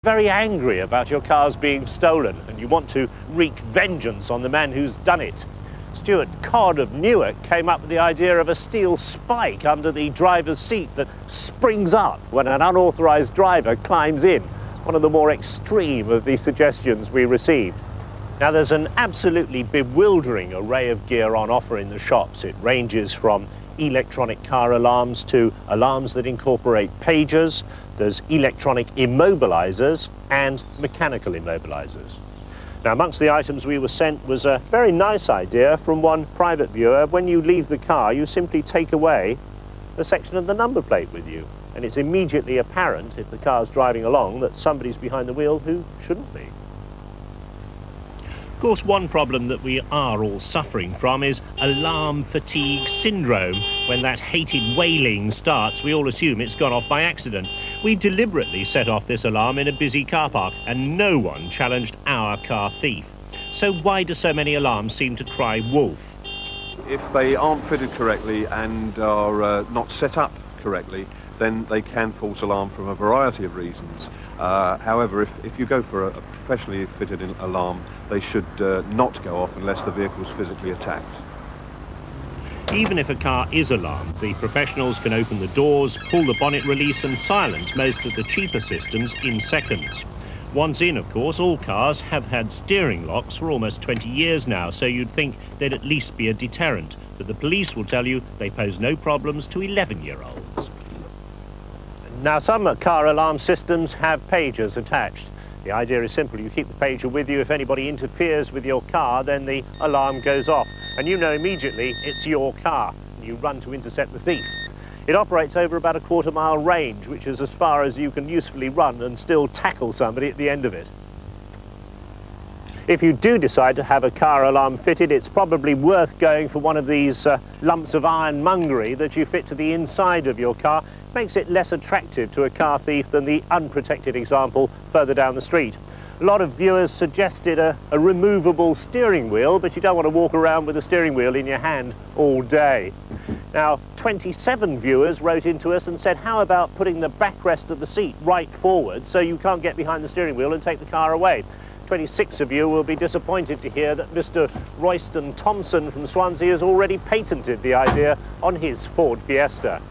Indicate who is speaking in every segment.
Speaker 1: very angry about your cars being stolen and you want to wreak vengeance on the man who's done it. Stuart Codd of Newark came up with the idea of a steel spike under the driver's seat that springs up when an unauthorised driver climbs in. One of the more extreme of the suggestions we received. Now, there's an absolutely bewildering array of gear on offer in the shops. It ranges from electronic car alarms to alarms that incorporate pagers. There's electronic immobilizers and mechanical immobilizers. Now, amongst the items we were sent was a very nice idea from one private viewer. When you leave the car, you simply take away the section of the number plate with you, and it's immediately apparent, if the car's driving along, that somebody's behind the wheel who shouldn't be. Of course, one problem that we are all suffering from is alarm fatigue syndrome. When that hated wailing starts, we all assume it's gone off by accident. We deliberately set off this alarm in a busy car park, and no one challenged our car thief. So why do so many alarms seem to cry wolf?
Speaker 2: If they aren't fitted correctly and are not set up correctly, then they can false alarm from a variety of reasons. However, if you go for a professionally fitted alarm, they should not go off unless the vehicle is physically attacked.
Speaker 1: Even if a car is alarmed, the professionals can open the doors, pull the bonnet release and silence most of the cheaper systems in seconds. Once in, of course, all cars have had steering locks for almost 20 years now, so you'd think they'd at least be a deterrent. But the police will tell you they pose no problems to 11-year-olds. Now, some car alarm systems have pagers attached. The idea is simple. You keep the pager with you. If anybody interferes with your car, then the alarm goes off. And you know immediately it's your car. And you run to intercept the thief. It operates over about a quarter-mile range, which is as far as you can usefully run and still tackle somebody at the end of it. If you do decide to have a car alarm fitted, it's probably worth going for one of these lumps of ironmongery that you fit to the inside of your car. Makes it less attractive to a car thief than the unprotected example further down the street. A lot of viewers suggested a removable steering wheel, but you don't want to walk around with a steering wheel in your hand all day. Now, 27 viewers wrote into us and said, how about putting the backrest of the seat right forward so you can't get behind the steering wheel and take the car away? 26 of you will be disappointed to hear that Mr. Royston Thompson from Swansea has already patented the idea on his Ford Fiesta.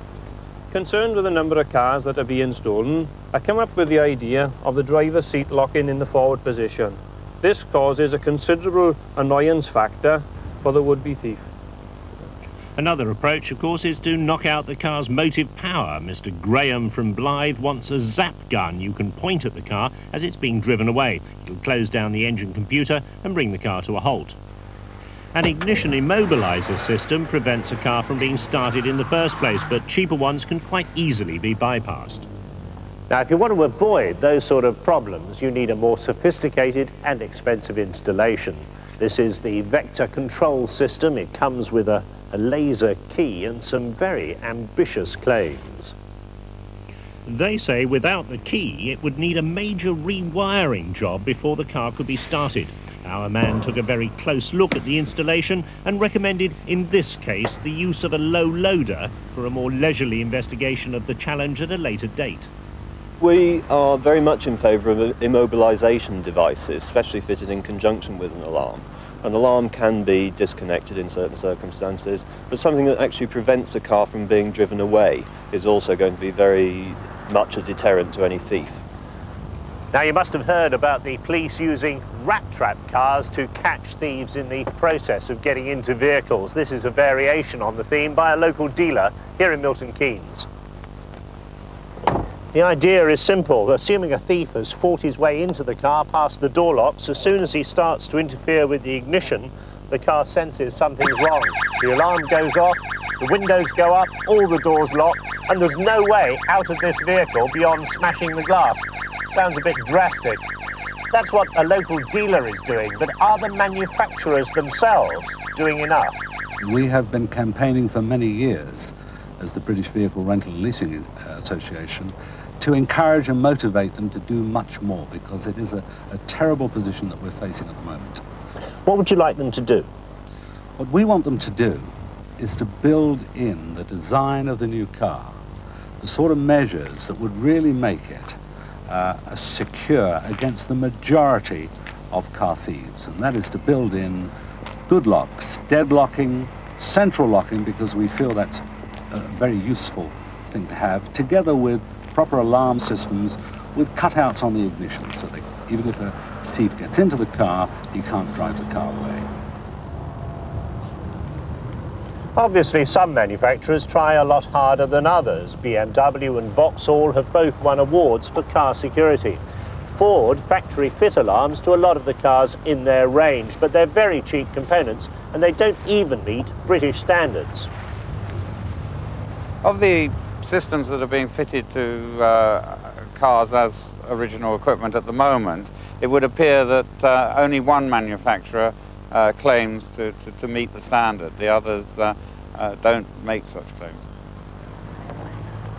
Speaker 3: Concerned with the number of cars that are being stolen, I come up with the idea of the driver's seat locking in the forward position. This causes a considerable annoyance factor for the would-be thief.
Speaker 1: Another approach, of course, is to knock out the car's motive power. Mr. Graham from Blythe wants a zap gun you can point at the car as it's being driven away. It'll close down the engine computer and bring the car to a halt. An ignition immobilizer system prevents a car from being started in the first place, but cheaper ones can quite easily be bypassed. Now, if you want to avoid those sort of problems, you need a more sophisticated and expensive installation. This is the vector control system. It comes with a laser key and some very ambitious claims. They say without the key, it would need a major rewiring job before the car could be started. Our man took a very close look at the installation and recommended, in this case, the use of a low loader for a more leisurely investigation of the challenge at a later date.
Speaker 4: We are very much in favour of immobilisation devices, especially fitted in conjunction with an alarm. An alarm can be disconnected in certain circumstances, but something that actually prevents a car from being driven away is also going to be very much a deterrent to any thief.
Speaker 1: Now, you must have heard about the police using rat trap cars to catch thieves in the process of getting into vehicles. This is a variation on the theme by a local dealer here in Milton Keynes. The idea is simple. Assuming a thief has fought his way into the car past the door locks, as soon as he starts to interfere with the ignition, the car senses something's wrong. The alarm goes off, the windows go up, all the doors lock, and there's no way out of this vehicle beyond smashing the glass. Sounds a bit drastic. That's what a local dealer is doing, but are the manufacturers themselves doing enough?
Speaker 5: We have been campaigning for many years as the British Vehicle Rental and Leasing Association to encourage and motivate them to do much more, because it is a terrible position that we're facing at the moment.
Speaker 1: What would you like them to do?
Speaker 5: What we want them to do is to build in the design of the new car the sort of measures that would really make it secure against the majority of car thieves, and that is to build in good locks, deadlocking, central locking, because we feel that's a very useful thing to have, together with proper alarm systems with cutouts on the ignition, so that even if a thief gets into the car, he can't drive the car away.
Speaker 1: Obviously, some manufacturers try a lot harder than others. BMW and Vauxhall have both won awards for car security. Ford factory fit alarms to a lot of the cars in their range, but they're very cheap components and they don't even meet British standards.
Speaker 6: Of the systems that are being fitted to cars as original equipment at the moment, it would appear that only one manufacturer claims to meet the standard. The others don't make such claims.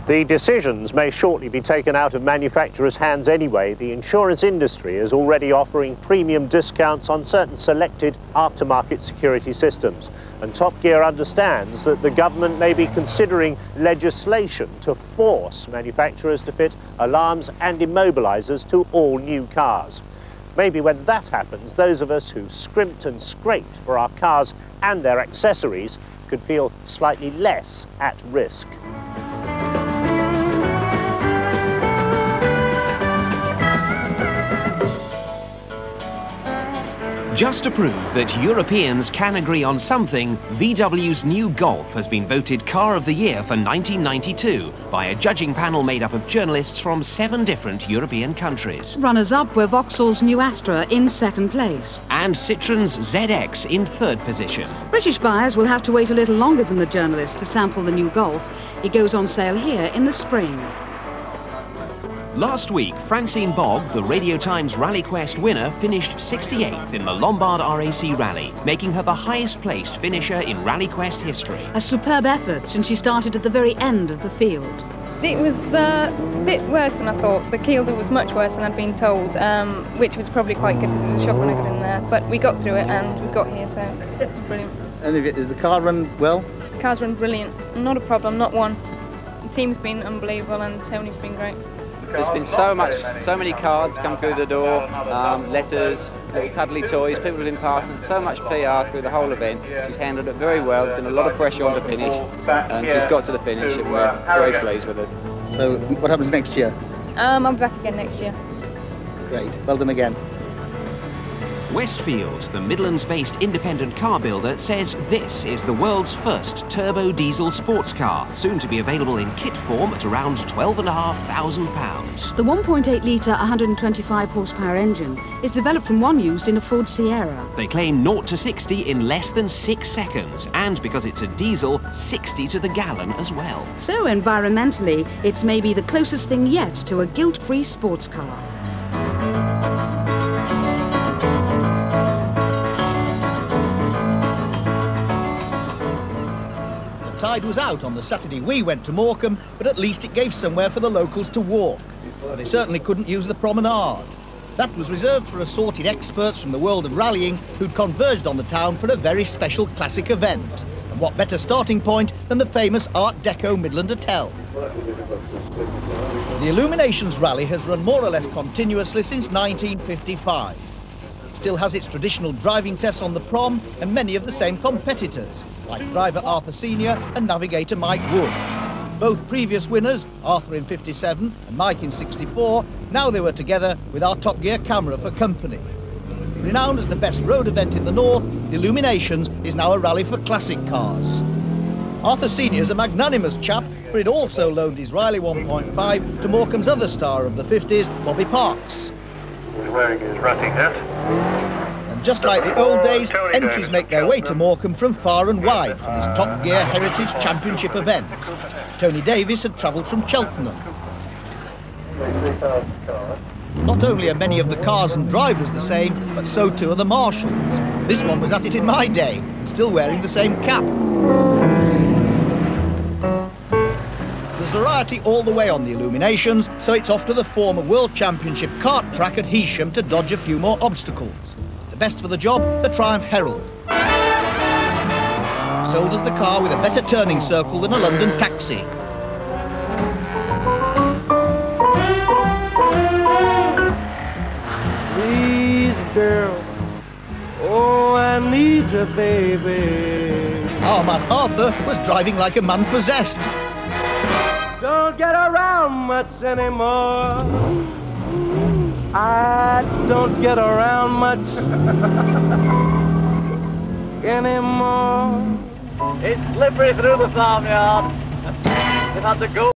Speaker 1: The decisions may shortly be taken out of manufacturers' hands anyway. The insurance industry is already offering premium discounts on certain selected aftermarket security systems. And Top Gear understands that the government may be considering legislation to force manufacturers to fit alarms and immobilizers to all new cars. Maybe when that happens, those of us who scrimped and scraped for our cars and their accessories could feel slightly less at risk.
Speaker 7: Just to prove that Europeans can agree on something, VW's new Golf has been voted Car of the Year for 1992 by a judging panel made up of journalists from 7 different European countries.
Speaker 8: Runners-up were Vauxhall's new Astra in 2nd place.
Speaker 7: And Citroen's ZX in 3rd position.
Speaker 8: British buyers will have to wait a little longer than the journalists to sample the new Golf. It goes on sale here in the spring.
Speaker 7: Last week, Francine Bogg, the Radio Times Rally Quest winner, finished 68th in the Lombard RAC Rally, making her the highest-placed finisher in Rally Quest history.
Speaker 8: A superb effort since she started at the very end of the field.
Speaker 9: It was a bit worse than I thought. The Kielder was much worse than I'd been told, which was probably quite good because it was a shock when I got in there. But we got through it and we got here, so it's brilliant.
Speaker 10: And is the car run well?
Speaker 9: The car's run brilliant. Not a problem, not one. The team's been unbelievable and Tony's been great.
Speaker 10: There's been so many cards come through the door, letters, little cuddly toys, people have been passing, so much PR through the whole event. She's handled it very well, there's been a lot of pressure on to finish, and she's got to the finish and we're very pleased with it.
Speaker 11: So what happens next year?
Speaker 9: I'll be back again next year.
Speaker 11: Great, well done again.
Speaker 7: Westfield, the Midlands-based independent car builder, says this is the world's first turbo diesel sports car, soon to be available in kit form at around £12,500.
Speaker 8: The 1.8-litre 125 horsepower engine is developed from one used in a Ford Sierra.
Speaker 7: They claim 0 to 60 in less than 6 seconds, and because it's a diesel, 60 to the gallon as well.
Speaker 8: So environmentally, it's maybe the closest thing yet to a guilt-free sports car.
Speaker 12: The tide was out on the Saturday we went to Morecambe, but at least it gave somewhere for the locals to walk. But they certainly couldn't use the promenade. That was reserved for assorted experts from the world of rallying who'd converged on the town for a very special classic event. And what better starting point than the famous Art Deco Midland Hotel? The Illuminations Rally has run more or less continuously since 1955. It still has its traditional driving tests on the prom and many of the same competitors, like driver Arthur Senior and navigator Mike Wood. Both previous winners, Arthur in 57 and Mike in 64, now they were together with our Top Gear camera for company. Renowned as the best road event in the north, the Illuminations is now a rally for classic cars. Arthur Senior is a magnanimous chap, for he'd also loaned his Riley 1.5 to Morecambe's other star of the 50s, Bobby Parks.
Speaker 3: He's wearing his racing hat.
Speaker 12: And just like the old days, entries make their way to Morecambe from far and wide for this Top Gear Heritage Championship event. Tony Davis had travelled from Cheltenham. Not only are many of the cars and drivers the same, but so too are the marshals. This one was at it in my day, and still wearing the same cap. There's variety all the way on the Illuminations, so it's off to the former World Championship kart track at Heysham to dodge a few more obstacles. The best for the job, the Triumph Herald. Sold as the car with a better turning circle than a London taxi.
Speaker 13: girl. Oh, I need you, baby.
Speaker 12: Our man Arthur was driving like a man possessed.
Speaker 13: Don't get around much anymore. I don't get around much anymore.
Speaker 14: It's slippery through the farmyard. They've had to go.